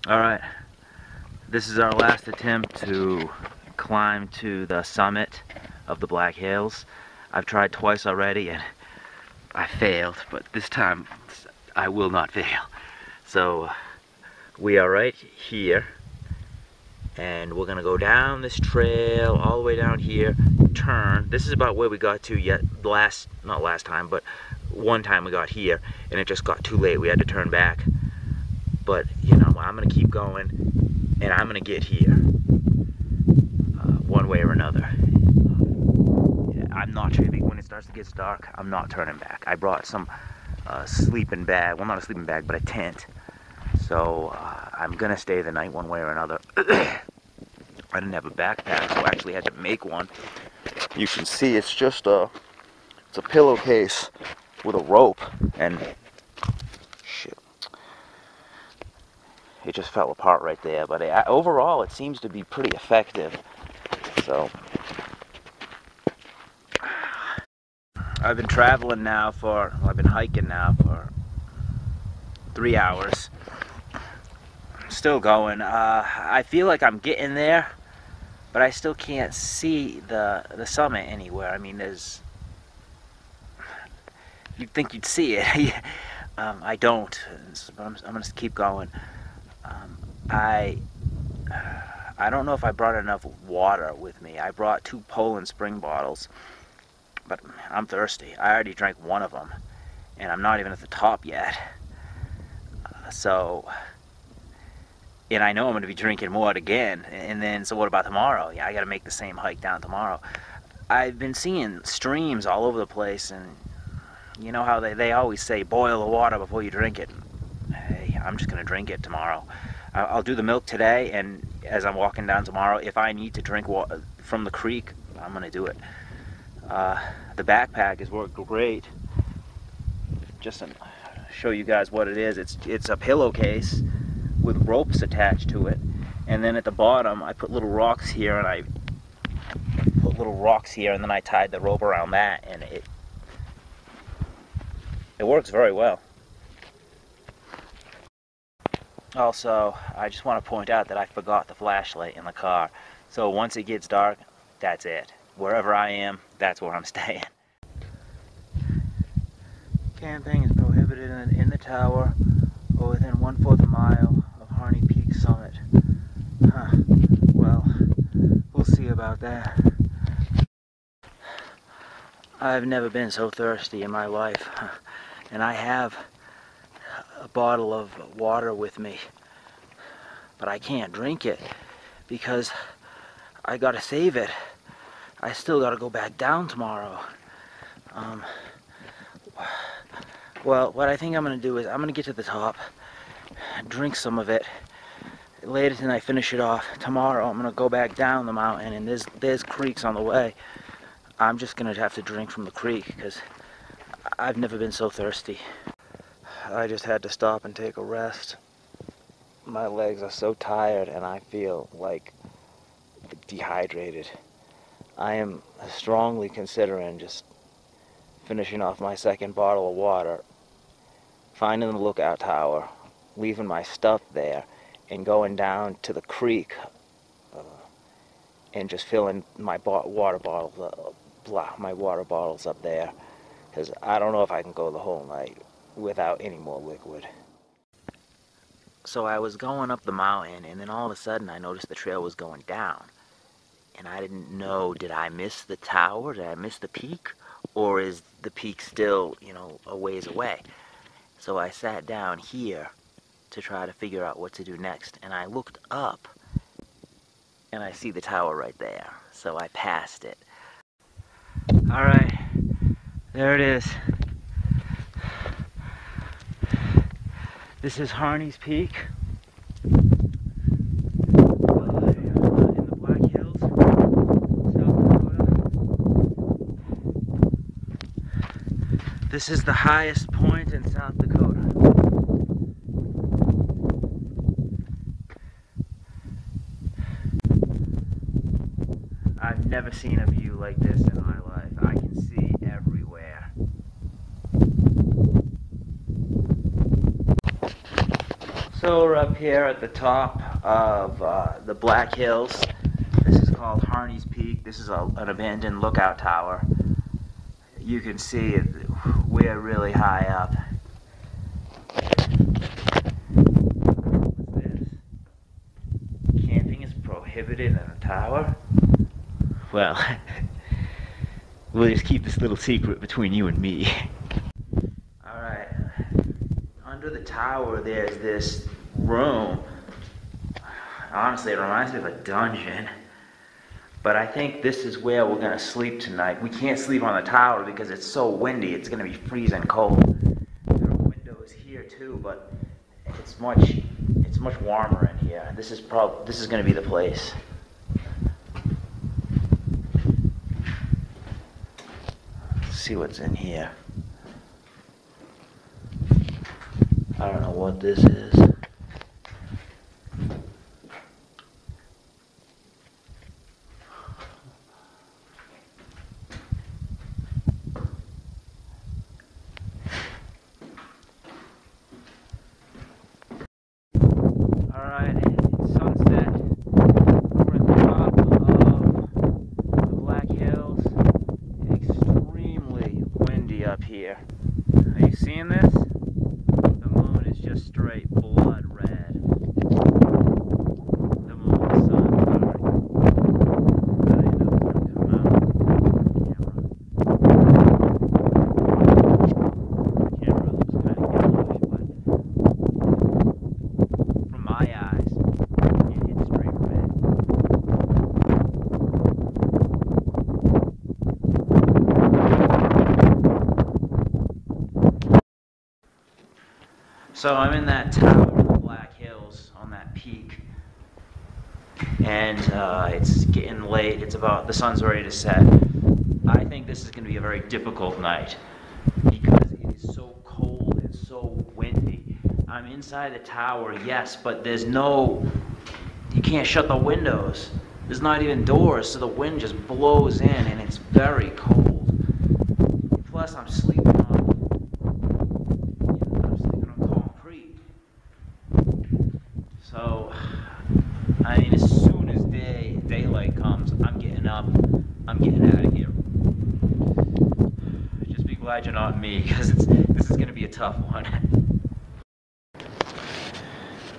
Alright, this is our last attempt to climb to the summit of the Black Hills. I've tried twice already and I failed, but this time I will not fail. So we are right here and we're gonna go down this trail all the way down here, turn. This is about where we got to not last time, but one time we got here and it just got too late. We had to turn back. But you know, I'm gonna keep going and I'm gonna get here one way or another. I'm not turning. When it starts to get dark, I'm not turning back. I brought some sleeping bag, well, not a sleeping bag, but a tent. So I'm gonna stay the night one way or another. I didn't have a backpack, so I actually had to make one. You can see it's just it's a pillowcase with a rope, and shit, it just fell apart right there. But overall, it seems to be pretty effective. So I've been traveling now I've been hiking now for 3 hours. Still going. I feel like I'm getting there, but I still can't see the summit anywhere. I mean, you'd think you'd see it. I don't, but I'm gonna keep going. I don't know if I brought enough water with me. I brought 2 Poland Spring bottles, but I'm thirsty. I already drank one of them, and I'm not even at the top yet. And I know I'm going to be drinking more again. And then, so what about tomorrow? Yeah, I got to make the same hike down tomorrow. I've been seeing streams all over the place, and you know how they always say boil the water before you drink it. Hey, I'm just going to drink it tomorrow. I'll do the milk today, and as I'm walking down tomorrow, if I need to drink water from the creek, I'm going to do it. The backpack has worked great. Just to show you guys what it is. It's a pillowcase with ropes attached to it, and then at the bottom I put little rocks here, and then I tied the rope around that, and it works very well. Also, I just want to point out that I forgot the flashlight in the car, so once it gets dark, that's it. Wherever I am, that's where I'm staying. Camping is prohibited in the tower or within 1/4 mile of Harney Peak summit. Huh. Well, we'll see about that. I've never been so thirsty in my life, and I have a bottle of water with me, but I can't drink it because I gotta save it. I still gotta go back down tomorrow. Well, what I think I'm gonna do is I'm gonna get to the top, drink some of it. Later tonight, finish it off. Tomorrow, I'm gonna go back down the mountain, and there's creeks on the way. I'm just gonna have to drink from the creek because I've never been so thirsty. I just had to stop and take a rest. My legs are so tired, and I feel like dehydrated. I am strongly considering just finishing off my second bottle of water, finding the lookout tower, leaving my stuff there, and going down to the creek and just filling my water bottles up there, because I don't know if I can go the whole night without any more liquid. So I was going up the mountain, and then all of a sudden I noticed the trail was going down, and I didn't know, did I miss the tower? Did I miss the peak? Or is the peak still, you know, a ways away? So I sat down here to try to figure out what to do next, and I looked up and I see the tower right there. So I passed it. Alright, there it is. This is Harneys Peak. This is the highest point in South Dakota. I've never seen a view like this in my life. I can see everywhere. So So we're up here at the top of the Black Hills. This is called Harney's Peak. This is an abandoned lookout tower. You can see we're really high up. What's this? Camping is prohibited in a tower? Well, we'll just keep this little secret between you and me. Alright. Under the tower there's this room. Honestly, it reminds me of a dungeon. But I think this is where we're going to sleep tonight. We can't sleep on the tower because it's so windy. It's going to be freezing cold. There are windows here too, but it's much warmer in here. This is going to be the place. Let's see what's in here. I don't know what this is. Alright, it's sunset. We're at the top of the Black Hills. Extremely windy up here. Are you seeing this? The moon is just straight blood red. The moon, the sun, sorry. I didn't know it was going to come out. The camera looks kind of yellowish, but from my eyes, it hits straight red. So I'm in that tower in the Black Hills on that peak, and it's getting late. The sun's ready to set. I think this is going to be a very difficult night because it is so cold and so windy. I'm inside the tower, yes, but you can't shut the windows. There's not even doors, so the wind just blows in and it's very cold. Plus I'm sleeping on concrete. So, I mean, as soon as daylight comes, I'm getting up, I'm getting out of here. Just be glad you're not me, because this is going to be a tough one.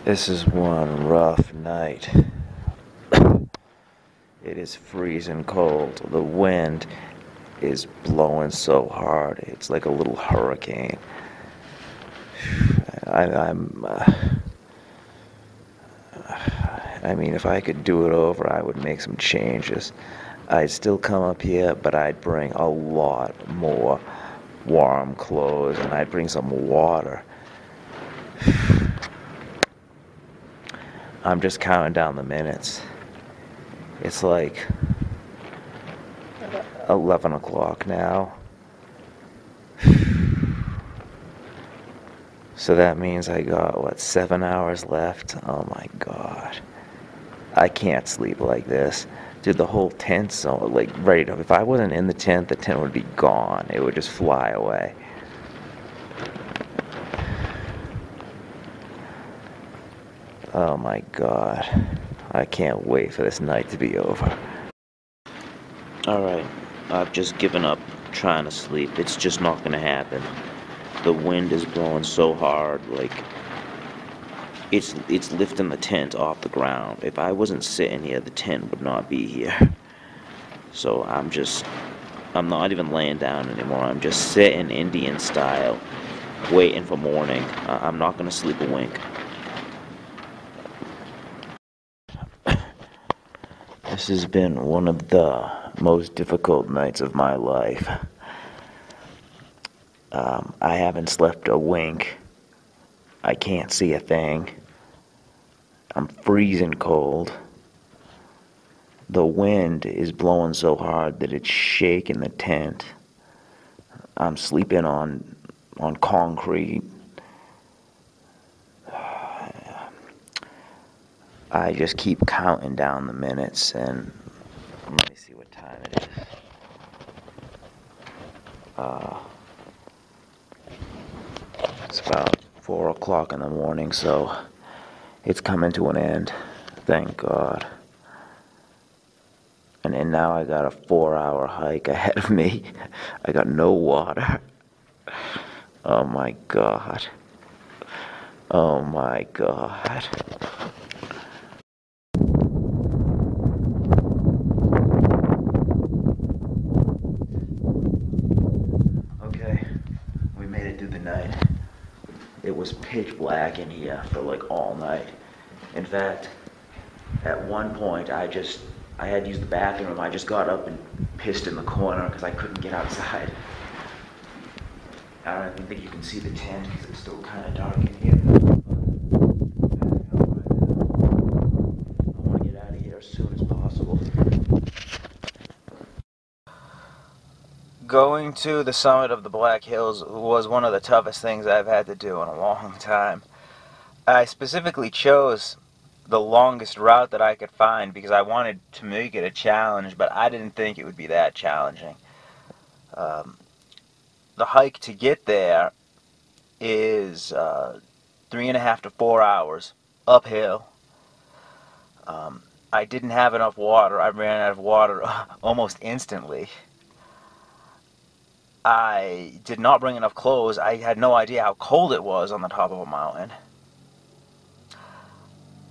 This is one rough night. It is freezing cold. The wind is blowing so hard. It's like a little hurricane. I mean, if I could do it over, I would make some changes. I'd still come up here, but I'd bring a lot more warm clothes, and I'd bring some water. I'm just counting down the minutes. It's like 11 o'clock now. So that means I got, 7 hours left? Oh my God. I can't sleep like this. Dude, the whole tent's so, ready to, if I wasn't in the tent would be gone. It would just fly away. Oh my God. I can't wait for this night to be over. Alright, I've just given up trying to sleep. It's just not gonna happen. The wind is blowing so hard, it's lifting the tent off the ground. If I wasn't sitting here, the tent would not be here. So I'm not even laying down anymore. I'm just sitting Indian style, waiting for morning. I'm not gonna sleep a wink. This has been one of the most difficult nights of my life. I haven't slept a wink. I can't see a thing. I'm freezing cold. The wind is blowing so hard that it's shaking the tent. I'm sleeping on concrete. I just keep counting down the minutes, and let me see what time it is. It's about 4 o'clock in the morning, so it's coming to an end. Thank God. And now I got a 4-hour hike ahead of me. I got no water. Oh my God. Oh my God. Okay, we made it through the night. It was pitch black in here for like all night. In fact, at one point I had to use the bathroom. I just got up and pissed in the corner because I couldn't get outside. I don't even think you can see the tent because it's still kind of dark in here. I want to get out of here as soon as possible. Going to the summit of the Black Hills was one of the toughest things I've had to do in a long time. I specifically chose the longest route that I could find because I wanted to make it a challenge, but I didn't think it would be that challenging. The hike to get there is 3.5 to 4 hours uphill. I didn't have enough water. I ran out of water almost instantly. I did not bring enough clothes. I had no idea how cold it was on the top of a mountain.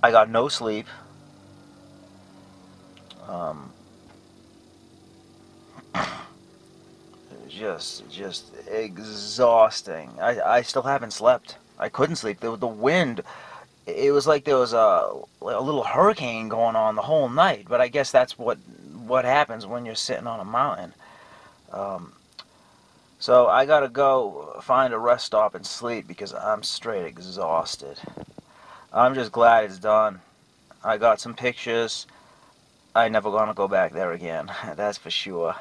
I got no sleep. Just exhausting. I still haven't slept. I couldn't sleep. The wind, it was like there was a little hurricane going on the whole night. But I guess that's what happens when you're sitting on a mountain. So I gotta go find a rest stop and sleep because I'm straight exhausted. I'm just glad it's done. I got some pictures. I never gonna go back there again. That's for sure.